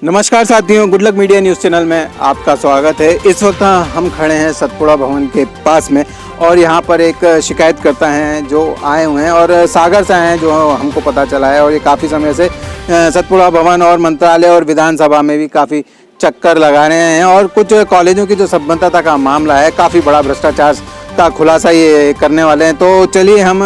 नमस्कार साथियों, good luck media news channel में आपका स्वागत है। इस वक्त हम खड़े हैं सतपुड़ा भवन के पास में और यहाँ पर एक शिकायतकर्ता हैं जो आए हुए हैं और सागर से आए हैं जो हमको पता चला है। और ये काफ़ी समय से सतपुड़ा भवन और मंत्रालय और विधानसभा में भी काफ़ी चक्कर लगा रहे हैं और कुछ कॉलेजों की जो संबद्धता का मामला है, काफ़ी बड़ा भ्रष्टाचार का खुलासा ये करने वाले हैं। तो चलिए हम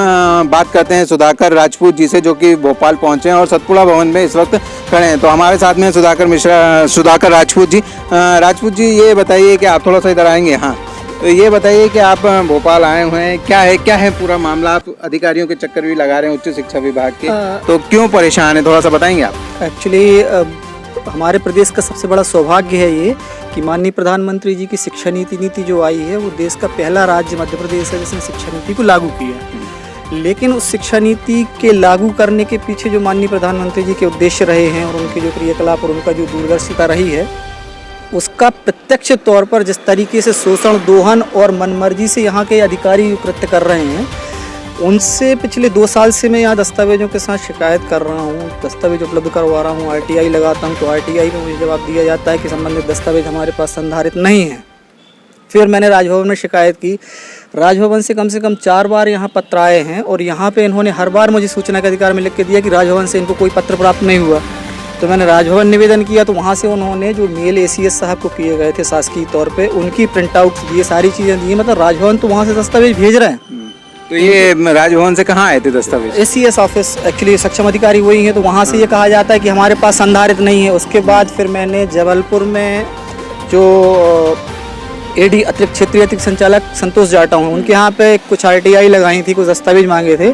बात करते हैं सुधाकर राजपूत जी से, जो कि भोपाल पहुंचे हैं और सतपुड़ा भवन में इस वक्त खड़े हैं। तो हमारे साथ में सुधाकर राजपूत जी, ये बताइए कि आप थोड़ा सा इधर आएंगे। हाँ, तो ये बताइए कि आप भोपाल आए हुए हैं, क्या है पूरा मामला? आप अधिकारियों के चक्कर भी लगा रहे हैं उच्च शिक्षा विभाग के, तो क्यों परेशान है, थोड़ा सा बताएंगे आप? एक्चुअली हमारे प्रदेश का सबसे बड़ा सौभाग्य है ये कि माननीय प्रधानमंत्री जी की शिक्षा नीति जो आई है, वो देश का पहला राज्य मध्य प्रदेश है जिसने शिक्षा नीति को लागू किया है। लेकिन उस शिक्षा नीति के लागू करने के पीछे जो माननीय प्रधानमंत्री जी के उद्देश्य रहे हैं और उनके जो क्रियाकलाप और उनका जो दूरदर्शिता रही है, उसका प्रत्यक्ष तौर पर जिस तरीके से शोषण, दोहन और मनमर्जी से यहाँ के अधिकारी कृत्य कर रहे हैं, उनसे पिछले 2 साल से मैं यहाँ दस्तावेजों के साथ शिकायत कर रहा हूँ, दस्तावेज उपलब्ध करवा रहा हूँ, RTI लगाता हूँ, तो RTI में मुझे जवाब दिया जाता है कि संबंधित दस्तावेज हमारे पास संधारित नहीं है। फिर मैंने राजभवन में शिकायत की, राजभवन से कम 4 बार यहाँ पत्र आए हैं और यहाँ पे इन्होंने हर बार मुझे सूचना के अधिकार में लिख के दिया कि राजभवन से इनको कोई पत्र प्राप्त नहीं हुआ। तो मैंने राजभवन निवेदन किया, तो वहाँ से उन्होंने जो मेल ACS साहब को किए गए थे शासकीय तौर पे, उनकी प्रिंट आउट्स दिए, सारी चीज़ें दी। मतलब राजभवन तो वहाँ से दस्तावेज भेज रहे हैं। तो ये राजभवन से कहाँ आए थे दस्तावेज? ACS ऑफिस, एक्चुअली सक्षम अधिकारी वही हैं, तो वहाँ से ये कहा जाता है कि हमारे पास संधारित नहीं है। उसके बाद फिर मैंने जबलपुर में जो AD अतिरिक्त क्षेत्रीय अतिरिक्त संचालक संतोष जाटा हूँ, उनके यहाँ पे कुछ RTI लगाई थी, कुछ दस्तावेज मांगे थे,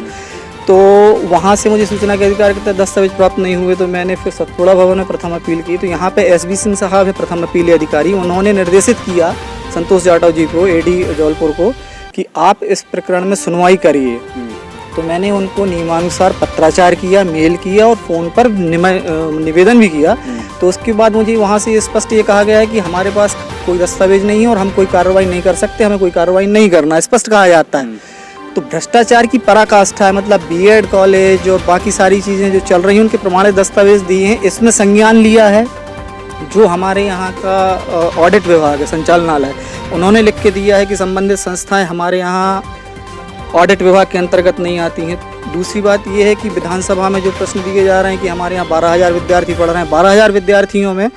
तो वहाँ से मुझे सूचना के अधिकार के तहत दस्तावेज प्राप्त नहीं हुए। तो मैंने फिर सतपुड़ा भवन में प्रथम अपील की। तो यहाँ पे SB सिंह साहब है प्रथम अपील अधिकारी, उन्होंने निर्देशित किया संतोष जाटा जी को, AD जबलपुर को, कि आप इस प्रकरण में सुनवाई करिए। तो मैंने उनको नियमानुसार पत्राचार किया, मेल किया और फ़ोन पर निवेदन भी किया। तो उसके बाद मुझे वहाँ से स्पष्ट ये कहा गया है कि हमारे पास कोई दस्तावेज नहीं है और हम कोई कार्रवाई नहीं कर सकते, हमें कोई कार्रवाई नहीं करना, स्पष्ट कहा जाता है। तो भ्रष्टाचार की पराकाष्ठा है। मतलब BEd कॉलेज और बाकी सारी चीज़ें जो चल रही हैं, उनके प्रमाणित दस्तावेज दिए हैं। इसमें संज्ञान लिया है जो हमारे यहाँ का ऑडिट विभाग है, संचालनालय, उन्होंने लिख के दिया है कि संबंधित संस्थाएं हमारे यहाँ ऑडिट विभाग के अंतर्गत नहीं आती हैं। दूसरी बात यह है कि विधानसभा में जो प्रश्न दिए जा रहे हैं कि हमारे यहाँ 12,000 विद्यार्थी पढ़ रहे हैं, 12,000 विद्यार्थियों में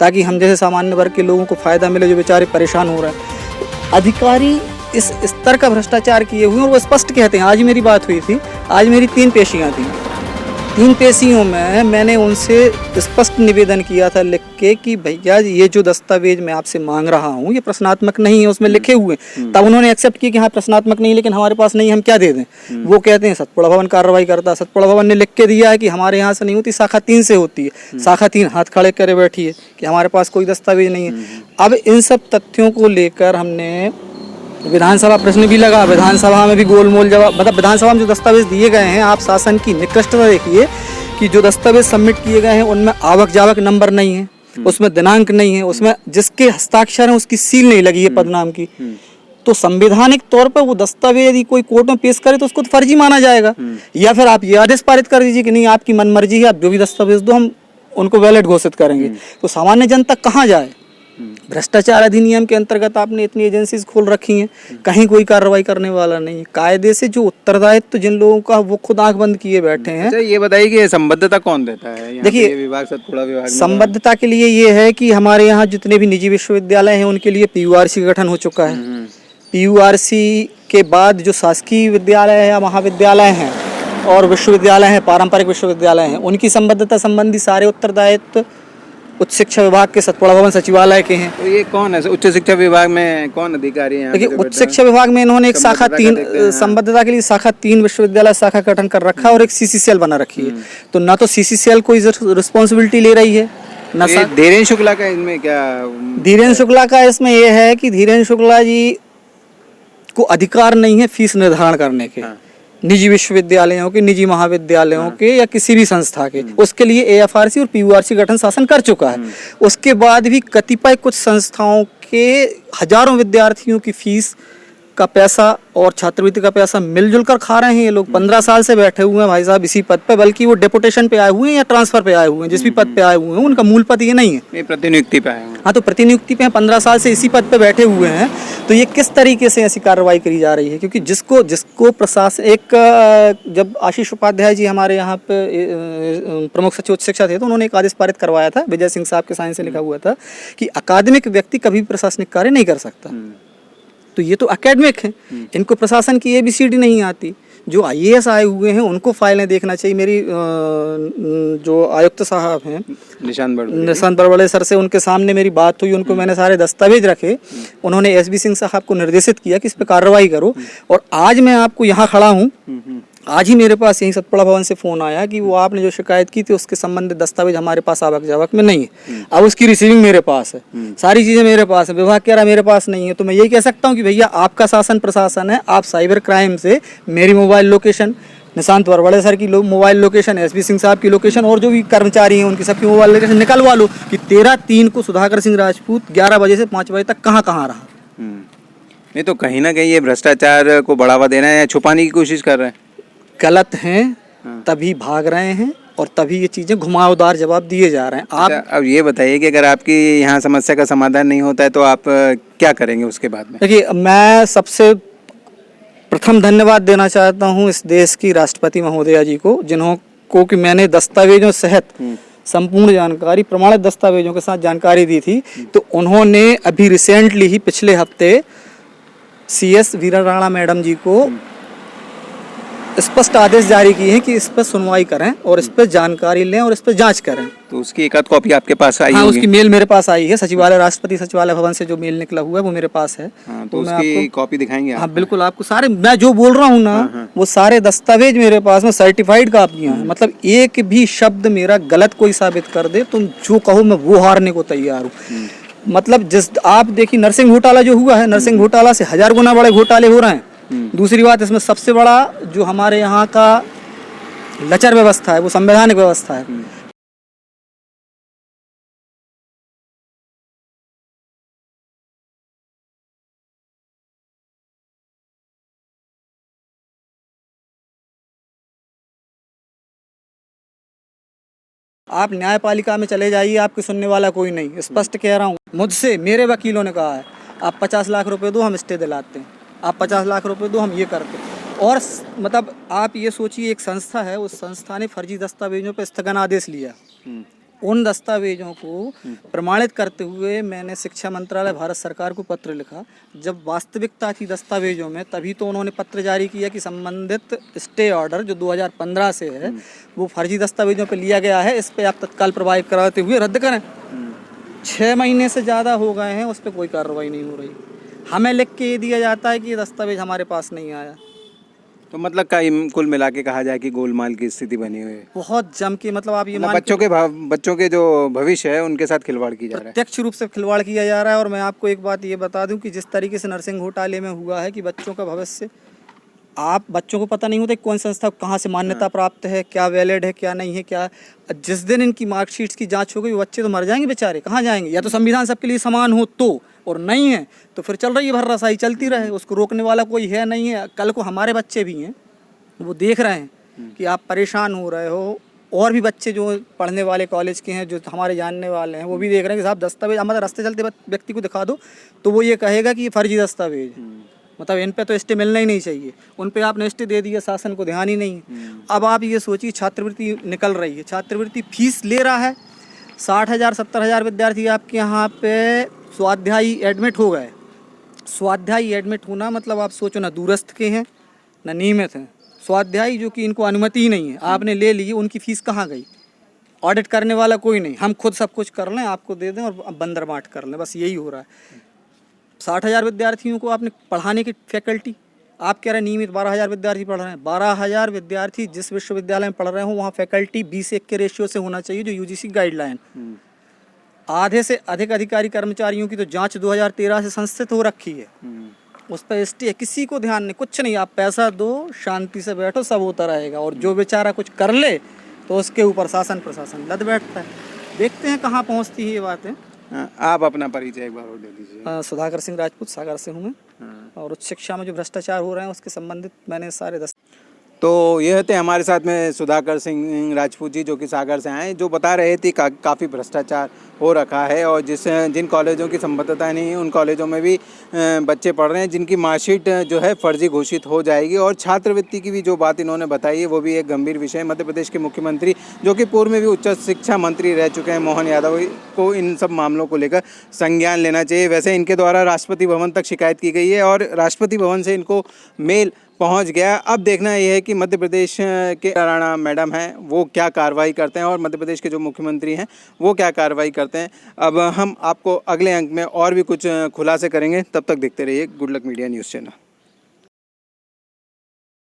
ताकि हम जैसे सामान्य वर्ग के लोगों को फ़ायदा मिले जो बेचारे परेशान हो रहे हैं। अधिकारी इस स्तर का भ्रष्टाचार किए हुए हैं और वो स्पष्ट कहते हैं। आज मेरी बात हुई थी, आज मेरी 3 पेशियाँ थी। 3 पेशियों में मैंने उनसे स्पष्ट निवेदन किया था लिख के कि भैया ये जो दस्तावेज मैं आपसे मांग रहा हूँ ये प्रश्नात्मक नहीं है, उसमें लिखे हुए। तब उन्होंने एक्सेप्ट किया कि हाँ प्रश्नात्मक नहीं, लेकिन हमारे पास नहीं, हम क्या दे दें? वो कहते हैं सतपुड़ा भवन कार्रवाई करता है। सतपुड़ा भवन ने लिख के दिया है कि हमारे यहाँ से नहीं होती, शाखा 3 से होती है। शाखा 3 हाथ खड़े करे बैठी है कि हमारे पास कोई दस्तावेज नहीं है। अब इन सब तथ्यों को लेकर हमने विधानसभा प्रश्न भी लगा, विधानसभा में भी गोलमोल जवाब। मतलब विधानसभा में जो दस्तावेज दिए गए हैं, आप शासन की निकृष्टता देखिए कि जो दस्तावेज सबमिट किए गए हैं उनमें आवक जावक नंबर नहीं है, उसमें दिनांक नहीं है, उसमें जिसके हस्ताक्षर है उसकी सील नहीं लगी है पदनाम की। तो संवैधानिक तौर पर वो दस्तावेज यदि कोई कोर्ट में पेश करे तो उसको तो फर्जी माना जाएगा। या फिर आप ये आदेश पारित कर दीजिए कि नहीं, आपकी मनमर्जी है, आप जो भी दस्तावेज दो हम उनको वैलिड घोषित करेंगे। तो सामान्य जनता कहाँ जाए? भ्रष्टाचार अधिनियम के अंतर्गत आपने इतनी एजेंसीज खोल रखी हैं, कहीं कोई कार्रवाई करने वाला नहीं है। कायदे से जो उत्तरदायित्व तो जिन लोगों का, वो खुद आंख बंद किए बैठे हैं। अच्छा, ये बताइए कि संबद्धता कौन देता है? देखिए, विभाग सतपुड़ा विभाग संबद्धता के लिए ये है कि हमारे यहाँ जितने भी निजी विश्वविद्यालय हैं उनके लिए PURC का गठन हो चुका है। PURC के बाद जो शासकीय विद्यालय है, महाविद्यालय हैं और विश्वविद्यालय हैं, पारंपरिक विश्वविद्यालय हैं, उनकी संबद्धता संबंधी सारे उत्तरदायित्व उच्च शिक्षा विभाग के सतपुड़ा भवन सचिवालय के हैं। तो ये कौन है उच्च शिक्षा विभाग में, कौन अधिकारी हैं? देखिए, उच्च शिक्षा विभाग में इन्होंने एक शाखा 3 संबद्धता के लिए शाखा 3 विश्वविद्यालय शाखा गठन कर रखा है और एक CCCL बना रखी है। तो ना तो CCCL कोई रिस्पॉन्सिबिलिटी ले रही है, ना धीरेन्द्र शुक्ला का इसमें क्या? धीरेन्द्र शुक्ला का इसमें यह है कि धीरेन्द्र शुक्ला जी को अधिकार नहीं है फीस निर्धारण करने के। निजी विश्वविद्यालयों के, निजी महाविद्यालयों के या किसी भी संस्था के, उसके लिए AFRC और PURC गठन शासन कर चुका है। उसके बाद भी कतिपय कुछ संस्थाओं के हजारों विद्यार्थियों की फीस का पैसा और छात्रवृत्ति का पैसा मिलजुल कर खा रहे हैं ये लोग। 15 साल से बैठे हुए हैं भाई साहब इसी पद पे, बल्कि वो डेपुटेशन पे आए हुए हैं या ट्रांसफर पे आए हुए हैं, जिस भी पद पे आए हुए हैं उनका मूल पद ये नहीं है, ये प्रतिनियुक्ति पे आए हैं। हाँ, तो प्रतिनियुक्ति पे हैं, 15 साल से इसी पद पे बैठे हुए हैं। तो ये किस तरीके से ऐसी कार्रवाई करी जा रही है? क्योंकि जिसको प्रशासन जब आशीष उपाध्याय जी हमारे यहाँ पे प्रमुख सचिव उच्च शिक्षा थे, तो उन्होंने एक आदेश पारित करवाया था, विजय सिंह साहब के साइन से लिखा हुआ था कि अकादमिक व्यक्ति कभी भी प्रशासनिक कार्य नहीं कर सकता। तो ये तो एकेडमिक हैं, इनको प्रशासन की ABCD नहीं आती। जो IAS आए हुए हैं उनको फाइलें देखना चाहिए। मेरी जो आयुक्त साहब हैं निशांत बरवड़े सर से उनके सामने मेरी बात हुई, उनको मैंने सारे दस्तावेज रखे, उन्होंने SB सिंह साहब को निर्देशित किया कि इस पर कार्रवाई करो। और आज मैं आपको यहाँ खड़ा हूँ, आज ही मेरे पास यही सतपुड़ा भवन से फ़ोन आया कि वो आपने जो शिकायत की थी उसके संबंधित दस्तावेज हमारे पास आवक जावक में नहीं है। अब उसकी रिसीविंग मेरे पास है, सारी चीज़ें मेरे पास है, विभाग कह रहा मेरे पास नहीं है। तो मैं यही कह सकता हूँ कि भैया आपका शासन प्रशासन है, आप साइबर क्राइम से मेरी mobile location, Nishant Barwade sir की मोबाइल लोकेशन, SB सिंह साहब की लोकेशन और जो भी कर्मचारी हैं उनकी सबकी मोबाइल लोकेशन निकलवा लो कि 13/3 को सुधाकर सिंह राजपूत 11 बजे से 5 बजे तक कहाँ रहा। नहीं तो कहीं ना कहीं ये भ्रष्टाचार को बढ़ावा देना है या छुपाने की कोशिश कर रहे हैं, गलत हैं तभी भाग रहे हैं और तभी ये चीज़ें घुमावदार जवाब दिए जा रहे हैं। आप अब ये बताइए कि अगर आपकी यहाँ समस्या का समाधान नहीं होता है तो आप क्या करेंगे उसके बाद में? देखिए, मैं सबसे प्रथम धन्यवाद देना चाहता हूँ इस देश की राष्ट्रपति महोदया जी को, जिन्होंने कि मैंने दस्तावेजों सहित संपूर्ण जानकारी, प्रमाणित दस्तावेजों के साथ जानकारी दी थी। तो उन्होंने अभी रिसेंटली ही पिछले हफ्ते CS वीरा राणा मैडम जी को स्पष्ट आदेश जारी किए हैं कि इस पर सुनवाई करें और इस पर जानकारी लें और इस पर जांच करें। तो उसकी एक आध कॉपी आपके पास आई? हाँ, उसकी मेल मेरे पास आई है, सचिवालय, राष्ट्रपति सचिवालय भवन से जो मेल निकला हुआ है वो मेरे पास है। हाँ, तो उसकी कॉपी दिखाएंगे आप? हाँ बिल्कुल, आपको सारे मैं जो बोल रहा हूँ ना वो सारे दस्तावेज मेरे पास में सर्टिफाइड कापियाँ हैं। मतलब एक भी शब्द मेरा गलत कोई साबित कर दे, तुम जो कहो मैं वो हारने को तैयार हूँ। मतलब आप देखिए, नरसिंह घोटाला जो हुआ है, नरसिंह घोटाला से 1000 गुना बड़े घोटाले हो रहे हैं। दूसरी बात, इसमें सबसे बड़ा जो हमारे यहाँ का लचर व्यवस्था है वो संवैधानिक व्यवस्था है। आप न्यायपालिका में चले जाइए, आपकी सुनने वाला कोई नहीं। स्पष्ट कह रहा हूँ, मुझसे मेरे वकीलों ने कहा है आप 50 लाख रुपए दो, हम स्टे दिलाते हैं, आप 50 लाख रुपए दो, हम ये करते हैं। और मतलब आप ये सोचिए, एक संस्था है, उस संस्था ने फर्जी दस्तावेजों पर स्थगन आदेश लिया। उन दस्तावेजों को प्रमाणित करते हुए मैंने शिक्षा मंत्रालय, भारत सरकार को पत्र लिखा। जब वास्तविकता थी दस्तावेजों में, तभी तो उन्होंने पत्र जारी किया कि संबंधित स्टे ऑर्डर जो 2015 से है वो फर्जी दस्तावेजों पर लिया गया है, इस पर आप तत्काल प्रभावी कराते हुए रद्द करें। 6 महीने से ज़्यादा हो गए हैं, उस पर कोई कार्रवाई नहीं हो रही। हमें लिख के ये दिया जाता है कि ये दस्तावेज हमारे पास नहीं आया। तो मतलब कुल मिला के कहा जाए कि गोलमाल की स्थिति बनी हुई है बहुत जम के। मतलब आप ये बच्चों के जो भविष्य है उनके साथ खिलवाड़ की जा रहा है, प्रत्यक्ष रूप से खिलवाड़ किया जा रहा है। और मैं आपको एक बात ये बता दूं कि जिस तरीके से नरसिंह घोटाले में हुआ है कि बच्चों का भविष्य, आप बच्चों को पता नहीं होता कौन संस्था कहाँ से मान्यता प्राप्त है, क्या वैलिड है, क्या नहीं है, क्या जिस दिन इनकी मार्कशीट्स की जांच हो गई बच्चे तो मर जाएंगे बेचारे, कहाँ जाएंगे? या तो संविधान सबके लिए समान हो तो, और नहीं है तो फिर चल रही है भर रसाई, चलती रहे, उसको रोकने वाला कोई है नहीं है। कल को हमारे बच्चे भी हैं, वो देख रहे हैं कि आप परेशान हो रहे हो, और भी बच्चे जो पढ़ने वाले कॉलेज के हैं, जो हमारे जानने वाले हैं, वो भी देख रहे हैं कि साहब दस्तावेज हमारे रास्ते चलते व्यक्ति को दिखा दो तो वो ये कहेगा कि ये फर्जी दस्तावेज, मतलब इन पे तो स्टे मिलना ही नहीं चाहिए। उन पे आपने स्टे दे दिया, शासन को ध्यान ही नहीं है। अब आप ये सोचिए, छात्रवृत्ति निकल रही है, छात्रवृत्ति फीस ले रहा है 60,000 70,000 विद्यार्थी आपके यहाँ पे स्वाध्यायी एडमिट हो गए। स्वाध्यायी एडमिट होना मतलब आप सोचो ना, दूरस्थ के हैं ना नियमित हैं, स्वाध्यायी जो कि इनको अनुमति ही नहीं है, आपने ले ली, उनकी फीस कहाँ गई? ऑडिट करने वाला कोई नहीं, हम खुद सब कुछ कर लें, आपको दे दें और बंदर बांट कर लें, बस यही हो रहा है। 60,000 विद्यार्थियों को आपने पढ़ाने की फैकल्टी, आप कह रहे हैं नियमित 12,000 विद्यार्थी पढ़ रहे हैं। 12,000 विद्यार्थी जिस विश्वविद्यालय में पढ़ रहे हो वहाँ फैकल्टी 20:1 के रेशियो से होना चाहिए, जो UGC गाइडलाइन। आधे से अधिक अधिकारी कर्मचारियों की तो जांच 2013 से संस्थित हो रखी है, उस पर स्टे, किसी को ध्यान नहीं, कुछ नहीं। आप पैसा दो, शांति से बैठो, सब होता रहेगा। और जो बेचारा कुछ कर ले तो उसके ऊपर शासन प्रशासन लद बैठता है। देखते हैं कहाँ पहुँचती है ये बातें। आप अपना परिचय एक बार और दे दीजिए। सुधाकर सिंह राजपूत, सागर से हूँ मैं। हाँ। और उच्च शिक्षा में जो भ्रष्टाचार हो रहे हैं उसके संबंधित मैंने सारे तो यह थे हमारे साथ में सुधाकर सिंह राजपूत जी, जो कि सागर से आए, जो बता रहे थे काफ़ी भ्रष्टाचार हो रखा है और जिन कॉलेजों की संबद्धता नहीं है उन कॉलेजों में भी बच्चे पढ़ रहे हैं जिनकी मार्कशीट जो है फर्जी घोषित हो जाएगी। और छात्रवृत्ति की भी जो बात इन्होंने बताई है वो भी एक गंभीर विषय है। मध्य प्रदेश के मुख्यमंत्री, जो कि पूर्व में भी उच्च शिक्षा मंत्री रह चुके हैं, मोहन यादव, को इन सब मामलों को लेकर संज्ञान लेना चाहिए। वैसे इनके द्वारा राष्ट्रपति भवन तक शिकायत की गई है और राष्ट्रपति भवन से इनको मेल पहुंच गया। अब देखना यह है कि मध्य प्रदेश के राणा मैडम हैं वो क्या कार्रवाई करते हैं और मध्य प्रदेश के जो मुख्यमंत्री हैं वो क्या कार्रवाई करते हैं। अब हम आपको अगले अंक में और भी कुछ खुलासे करेंगे, तब तक देखते रहिए good luck media news channel.